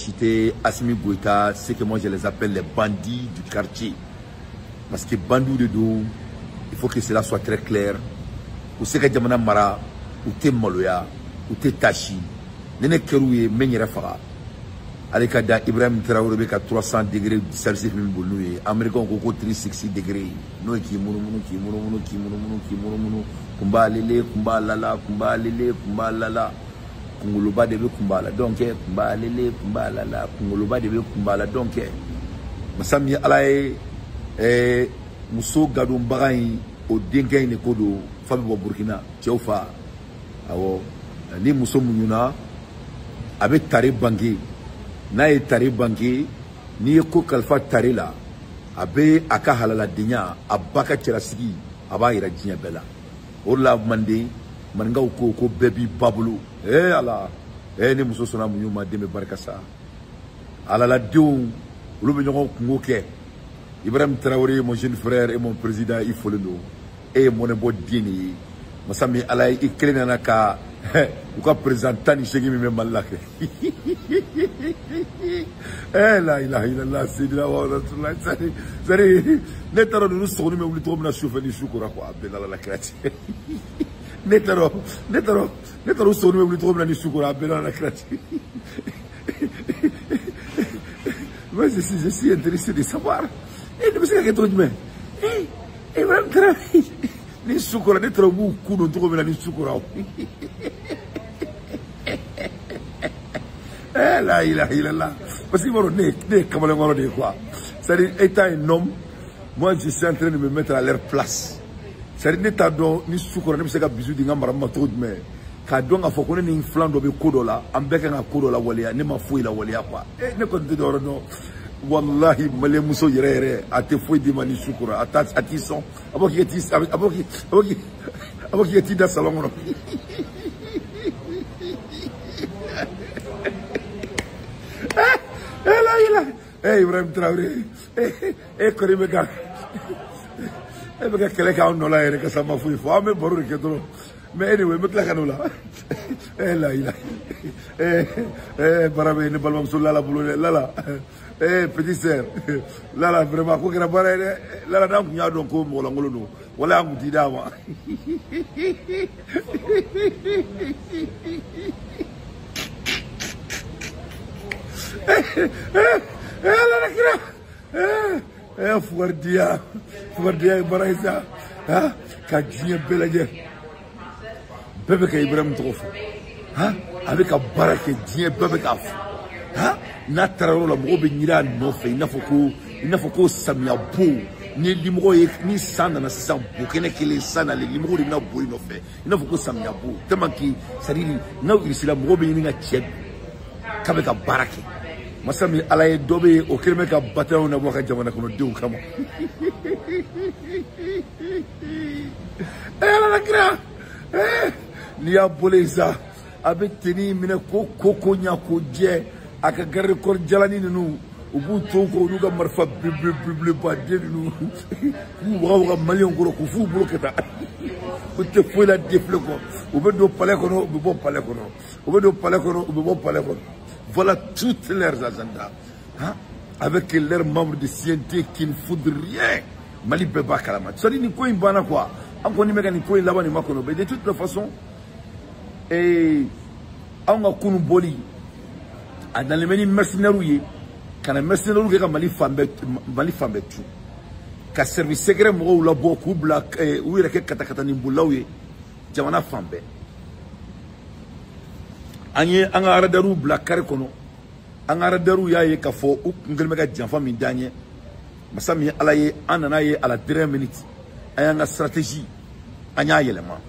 citer Assimi Goïta, c'est que moi je les appelle les bandits du quartier. Parce que bandits de dos, il faut que cela soit très clair. Ou c'est que Djamana Mara, ou t'es Maloya, ou t'es Tachi, Nene Kerouye, Menyere Fara. Avec Ibrahim Traoré, 300 degrés de Celsius, Américain, 360 degrés. Nous qui Kumba Lele, Kumba Lala, Kumba Lele, Kumba Lala. Kunguluba debe kumbala donc kumba lele kumba lala kunguluba debe kumbala donc masami alaye muso gadon bagai o dengay ne kodo fabi bo Burkina tiofa awo ni muso munyuna abe tare bangi na e tare bangi ni ko kalfa tare la abe aka halala dinya abaka tirasigi aba ira jinya bela orla mande man ko baby babulu ala ni muso sona munyuma deme barkasa ala la diou lu be ñoko ngoké Ibrahim Traoré mon jeune frère et mon président il faut le nom et mon bo dini masami ala ikrena ka ou ka présentant ni chegi mi malake la ilaha illallah sayyidina wa rasulullah sari netaro nu sonu me wuli to na chauffeur ni shukura ko abdallah la krati Netaro sonu me wuli to na ni shukura abdallah la krati. Moi je suis intéressé de savoir et de ce que tu dis et même travail ni shukura netaro bu kuno to me na ni shukura. La ilaha illallah. Parce que comment on quoi. C'est-à-dire, étant un homme, moi je suis en train de me mettre à leur place. C'est-à-dire, n'état donc, ni soukora, ni seka bisu di ngambara matou de me. Ka donc a faut qu'on ait une flamme de kodo là, en bec un kodo la walia, ne ma fouille la walia quoi. Et ne compte de non. Wallahi, malé mousso yere, a te fouille di mani soukora, a ti son, aboki eti da salon. Ibrahim Traoré, Korimeka, Keleka on nola ere kasama fui fo ame boru ke dro. Mais anyway, me klaka nola. Barabe ne balbam sur la boulot lala. Petit sœur. Lala vraiment ko kera bare lala na kunya don ko mo langolo no. Wala nguti dawa. Fouardia Baraïsa, Kadjien Beladje, Bebeka Ibrahim Trof, avec un baraque, Dien Bebekaf, Nataro la Mobe Nira Nofe, il n'a faut Samia Bou, ni Limro ni Sana na Sambu, Kenekele Sana, les Limro de Nabou Nofe, il n'a faut Samia Bou, Temaki, Sadili, now il la Mobe Nina Tchèque, Kabeka Barake. Masami alaye dobe okirme ka bataw na boka jamana kono diw kama la gra ni aboleza abe teni mine ko nya ko je aka gar kor jalani nu ubu to ko nu ga marfa bibli ba de nu ku wa million ko fu bloketa ko te fo la defle ko ube do pale ko no ube bo pale ko no ube do pale ko no ube bo pale ko. Voilà toutes leurs agendas. Avec leurs membres de CNT qui ne foutent rien. Mali Beba Kalama. Ça dit, Niko Imbana quoi. Encore ni Niko Ilaba ni Makono. De toute façon, et on a Kounou Boli. Dans les menus mercenaires, quand les mercenaires qui Mali Fambe tout. Quand service secret, moi, ou la beaucoup, black, ou il y a quelques katakatani boulaoué. Jamana Fambe. Anye angara daru black kare kono angara daru yaye ka fo ngelme ga janfa min danye masami alaye anana ye ala 3 minutes ayanga stratégie anya yelema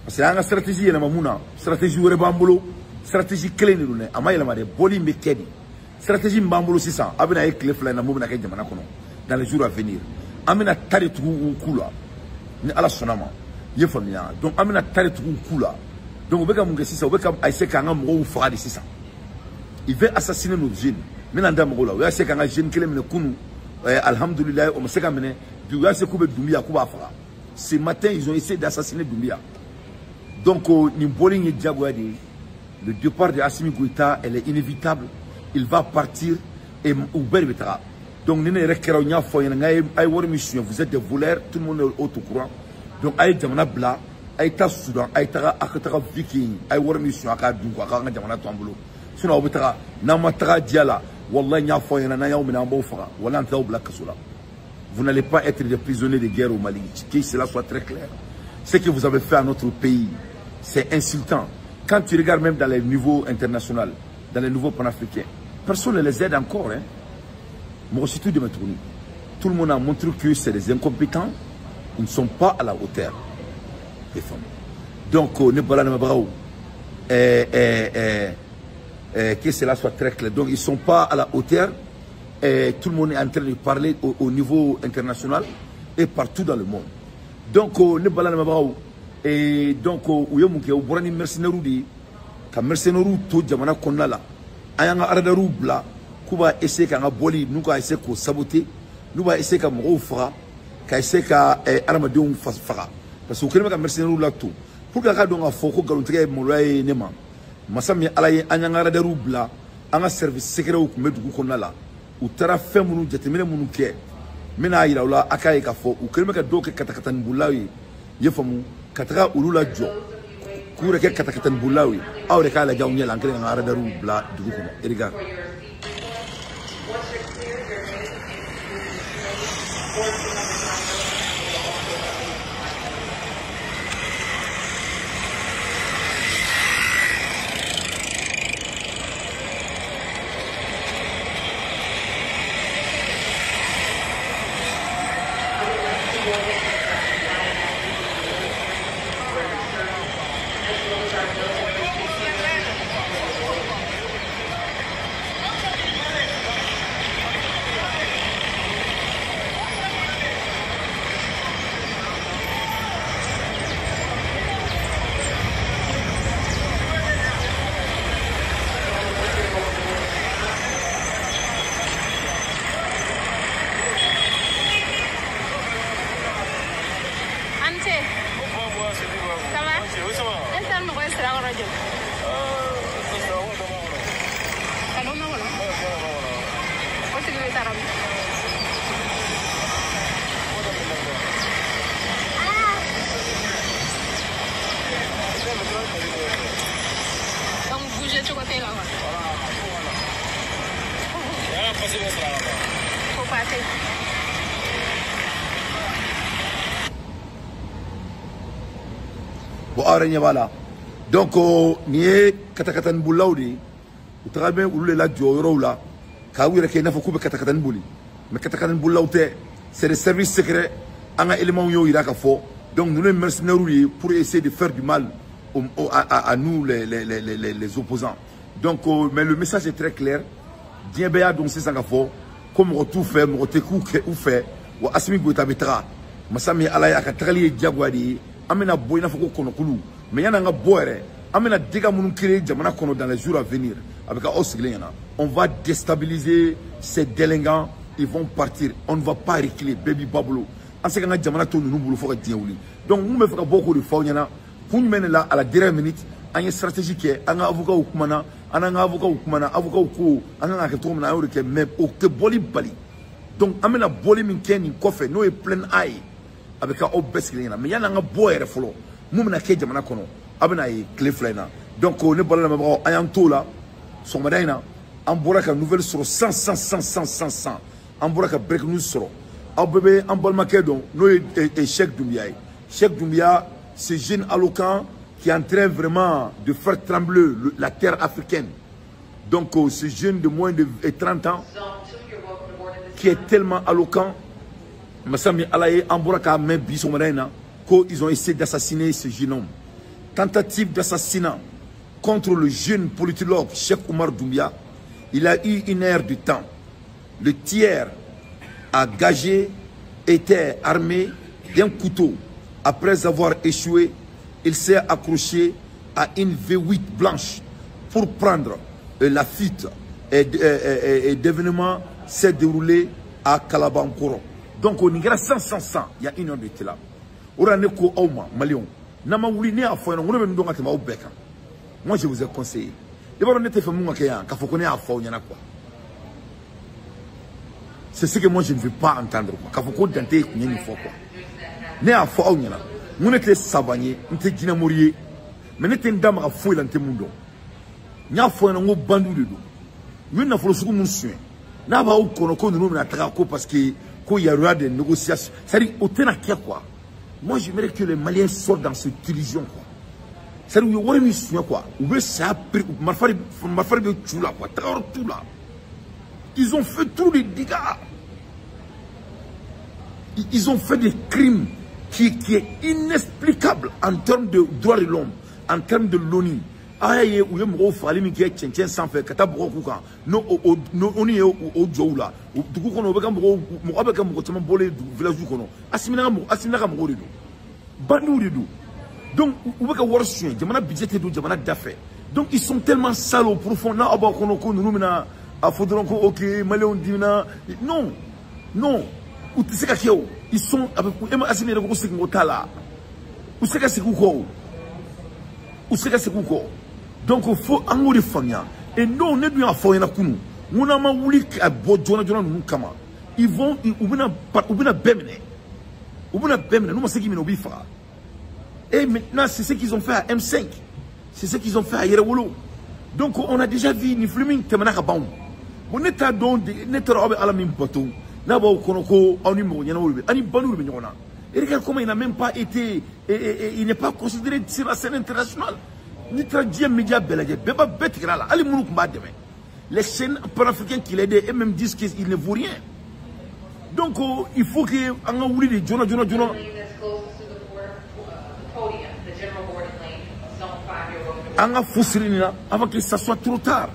parce que anga stratégie yelema muna stratégie wore bambulo stratégie clé ni lune ama yelema de boli mekedi stratégie mbambulo 600 abina ye clé fla na mubina ke jamana kono dans les jours à venir amina taritu kula ni ala sonama ye famia donc amina taritu kula. Donc, on veut il veut assassiner nos jeunes. Maintenant, on veut assassiner nos jeunes qui alhamdoulilah, on sait ce matin, ils ont essayé d'assassiner Doumbia. Donc, le départ de Assimi Goïta, elle est inévitable. il va partir et Uber betara. Donc, vous êtes des voleurs, tout le monde est au courant. Donc, aïe, jamana bla, aïe, ta Soudan, aïe, ta viking, aïe, war mission, aïe, dunga, aïe, jamana tambulo. Sinon, vous êtes namatara diala, wallah, nya foye na ya umina mbofara, wallah, anta obla kasula. Vous n'allez pas être des prisonniers de guerre au Mali. Que cela soit très clair. Ce que vous avez fait à notre pays, c'est insultant. Quand tu regardes même dans les niveaux internationaux, dans les niveaux panafricains, personne ne les aide encore. Hein. Moi aussi, tout de me tourner. Tout le monde a montré que c'est des incompétents. Ils ne sont pas à la hauteur des femmes. Donc, ne pas que cela soit très clair. Donc, ils ne sont pas à la hauteur. Et tout le monde est en train de parler au niveau international et partout dans le monde. Donc, ne pas et donc, où est mon brani mercenaire di, ka mercenaire tout jamana konnala, ayanga aradaru bla, kuba essayer ka boli, nous ka essayer ko saboter, nous va essayer ka mo fera, ka essayer ka armadon fara. Parce que quand mercenaire là tout, pour que ka donga foko galontre mo lay nema, masami alaye ayanga aradaru bla, anga service secret ou medu konnala, ou tara femunu jatemene munu ke, mena ira la akaye ka fo, ou kelme ka doke katakatan bulawi, yefamu. Kataka ulula jo kure ke katakatan bulawi awre kala jawnya lankere ngara daru bla dugu ko eriga voilà. Donc, ni katakatan boulaoudi, ou très bien, ou le lac du Orola, Kawira qui n'a pas coupé katakatan bouli. Mais katakatan boulaoute, c'est des services secrets, un élément où il y a fort. Donc, nous les mercenaires pour essayer de faire du mal à nous, les opposants. Donc, mais le message est très clair. Diabéa, donc c'est ça qu'il faut. Comme on tout fait, on ou fait, ou Asmi Goutabitra, Masami Alaya Katrali Diagwadi, Amena Boyna Foko Konokulu. Mais il y a un boire, amena dégâts mon créé jamana kono dans les jours à venir avec un oscillena. On va déstabiliser ces délinquants, ils vont partir. On ne va pas reculer, baby bablo. En ce cas, jamana tout nous boulot faut dire oui. Donc nous me faisons beaucoup de fauniana pour nous mener là à la dernière minute. Une stratégie qui est un avocat ou kumana, un avocat ou kumana, avocat ou ko, un avocat ou kumana, même au que boli bali. Donc amena boli minken kofe, nous est plein aïe avec un obesclena. Mais il y a un boire follow. Moumna ke jamana kono abena yi clé flena donc ne balana mabro ayanto la so madaina amboraka nouvelle sur 100 amboraka break news sur abebe ambalma kedon no et Cheikh Doumbia ce jeune alloquant qui est en train vraiment de faire trembler la terre africaine. Donc ce jeune de moins de 30 ans qui est tellement alloquant masami alaye amboraka même biso madaina. Ils ont essayé d'assassiner ce jeune homme. Tentative d'assassinat contre le jeune politologue Cheikh Oumar Doumbia. Il a eu 1 heure de temps. Le tiers a gagé, était armé d'un couteau. Après avoir échoué, il s'est accroché à une V8 blanche pour prendre la fuite. Et l'événement s'est déroulé à Kalabankoro. Donc on y a 100, il y a 1 heure de temps là. Moi je vous ai conseillé. C'est ce que moi je ne veux pas entendre. Quand vous contentez, il y a une fois quoi. Ne a fois où il y a, nous n'étions savaniers, nous étions dynamoriés, mais nous étions d'âme à fouiller dans le monde. Nous avons fait un bandou de dos. Nous n'avons pas fait un soin. Nous avons fait un nous parce qu'il y aura des négociations. C'est-à-dire, au téna quoi. Moi, j'aimerais que les Maliens sortent dans cette illusion quoi. C'est-à-dire, il y aura une mission quoi. Où ça a pris, ma femme de tout là quoi, tout là. Ils ont fait tous les dégâts. Ils ont fait des crimes qui est inexplicable en termes de droits de l'homme, en termes de l'ONU. Aïe, où il y a fallu me dire tiens sans faire kata brokuka. Non, on est au Djoula. Du coup, on a besoin de bolé du village du Kono. Asimina mo redo. Bandou redo. Donc, où est-ce que vous êtes jamana budget de jamana d'affaires. Donc, ils sont tellement salauds au profond. Na aba kono ko nous mena a faudra ko ok Maléon divina. Non, non. Ils sont avec Asimina ko se ngotala. Où c'est que c'est quoi? Où c'est que c'est quoi? Donc il faut en de famia et non on est bien à faire na kunu on a ma wuli à bodjona nous kama ils vont ubina bemene nous ma seki mino bifa et maintenant c'est ce qu'ils ont fait à M5 c'est ce qu'ils ont fait à Yerewolo donc on a déjà vu ni fleming temanaka baum on est à don net robe à la même bateau na ba konoko oni mo nyana wolbe ani banu be nyona et regarde comment il n'a même pas été il n'est pas considéré sur la scène internationale. Les chaînes panafricaines qui l'aident et même disent qu'il ne vaut rien. Donc il faut que on oublie les Jonah. Avant que ça soit trop tard.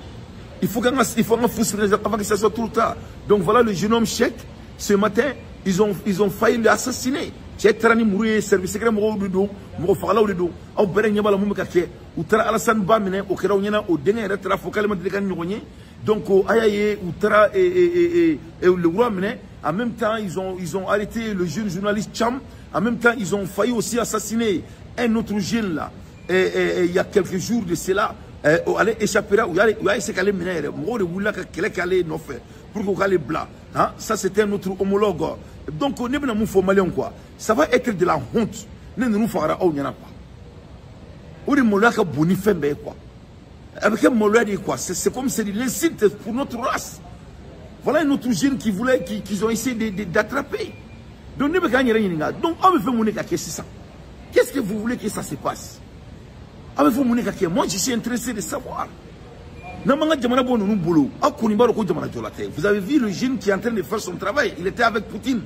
Il faut qu'on avant que ça soit trop tard. Donc voilà le jeune homme Cheikh. Ce matin, ils ont failli l'assassiner. Chetrani mouré service secret mo do mo fala do aw bere nyabala mum kake utara Alassane Ba mine o keraw nyana o denga retra focal ma de kan nyonye donc ayaye utara et le roi mine en même temps ils ont arrêté le jeune journaliste Cham en même temps ils ont failli aussi assassiner un autre jeune là et il y a quelques jours de cela aller échapper là ou aller se caler mine mo de wula ka kele kale no fait pour qu'on cale blanc hein ça c'était un autre homologue. Donc, on est bien à Malien quoi. Ça va être de la honte. Nous fera au Yana quoi. Ou de Molaka Bonifembe quoi. Avec un Moladi quoi. C'est comme c'est l'insulte pour notre race. Voilà un autre jeune qui voulait, qu'ils ont essayé d'attraper. Donc, nous ne gagnons rien. Donc, on me fait mon écart, c'est ça. Qu'est-ce que vous voulez que ça se passe? Moi, je suis intéressé de savoir. Vous avez vu le jeune qui est en train de faire son travail. Il était avec Poutine.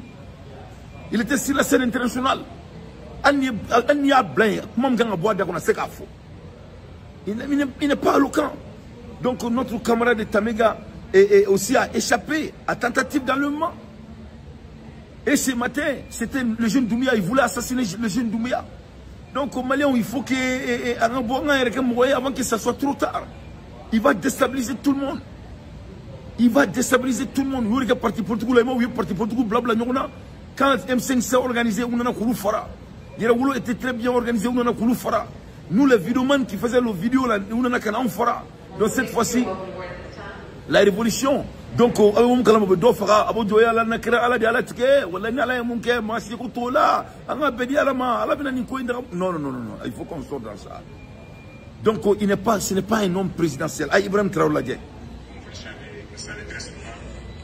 Il était sur la scène internationale. Il n'est pas éloquent. Donc notre camarade de Tamega aussi a échappé à tentative d'enlèvement. Et ce matin, c'était le jeune Doumbia. Il voulait assassiner le jeune Doumbia. Donc au Mali, il faut avant que ça soit trop tard. Il va déstabiliser tout le monde. Il va déstabiliser tout le monde. Il y a parti politique, blabla. Quand M5 s'est organisé, on a Koulou Fara. Yerawolo était très bien organisé, on a Koulou Fara. Nous, les vidéomans qui faisaient les vidéos, on a Kanan Fara. Donc cette fois-ci, la révolution. Donc, non, non, non, il faut qu'on sorte dans ça. Donc, ce n'est pas un homme présidentiel. Ah, Ibrahim Traoré l'a dit.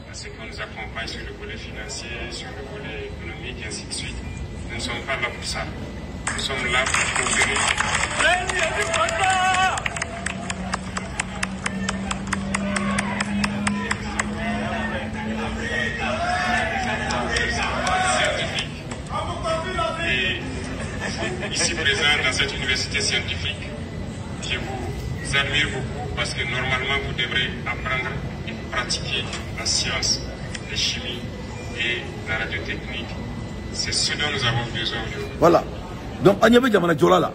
Parce qu'on nous accompagne sur le volet financier, sur le volet économique, et ainsi de suite. Nous ne sommes pas là pour ça. Nous sommes là pour coopérer. Et ici présent dans cette université scientifique, je vous admire beaucoup parce que normalement vous devrez apprendre et pratiquer la science, la chimie et la radiotechnique. C'est ce dont nous avons besoin aujourd'hui. Voilà. Donc, on y avait Jamana Djolala.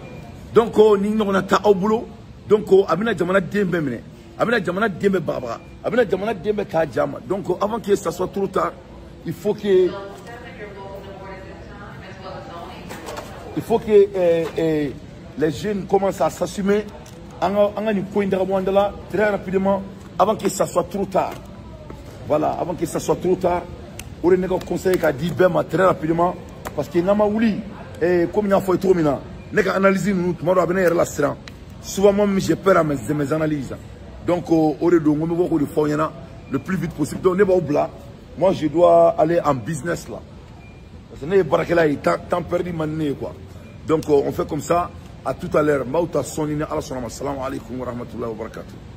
Donc, on a ta au boulot. Donc, on a Jamana Dembe Mene. On a Jamana Dembe Barbara. On a Jamana Dembe Kajama. Donc, avant que ça soit trop tard, il faut que. Il faut que les jeunes commencent à s'assumer très rapidement avant que ça soit trop tard. Voilà, avant que ça soit trop tard. on est conseil qu'a dit ben très rapidement parce que n'a ma ouli et comme il y a fait trop mina n'est analyser nous tout le monde a bien la sera souvent moi j'ai peur à mes analyses donc on est donc on veut qu'on le fasse le plus vite possible donc n'est pas au blanc moi je dois aller en business là parce que n'est pas que là il temps perdu maintenant quoi donc on fait comme ça à tout à l'heure Mauta Sonina Allah salam alaikum wa rahmatullahi wa barakatuh.